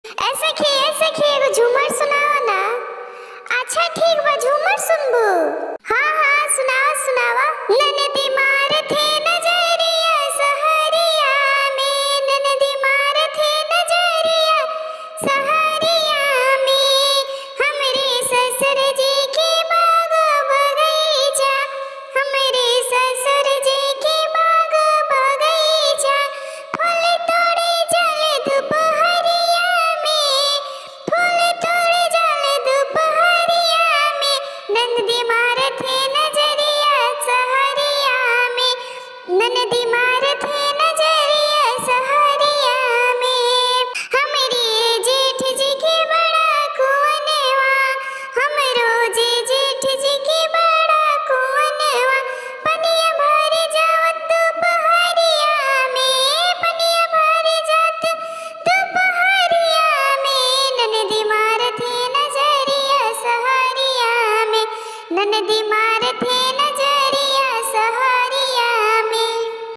ऐसे खे एगो झूमर सुनाओ ना। अच्छा ठीक बा, झूमर सुनबो। हाँ हाँ सुनाओ सुनावा। ननदी मार थे नजरिया सहरिया में, ननदी मार थे नजरिया सहरिया में, हमरे ससुर जी के बाग बगीचा, हमरे ससुर जी के बाग बगीचा, फूल तोड़े जल दोपहरिया में, फूल तोड़े जल दोपहरिया में, ननदी मार थे नजरिया सहरिया में, ननदी मार थे नजरिया सहरिया में। हमरे जेठ जी के बड़ा कुंवनवा, हमरो जेठ जी के बड़ा कुंवनवा, पनिया भर जावत दोपहरिया में, पनिया भर जात दोपहरिया में, ननदी मार थे नजरिया सहरिया में, ननदी मार थे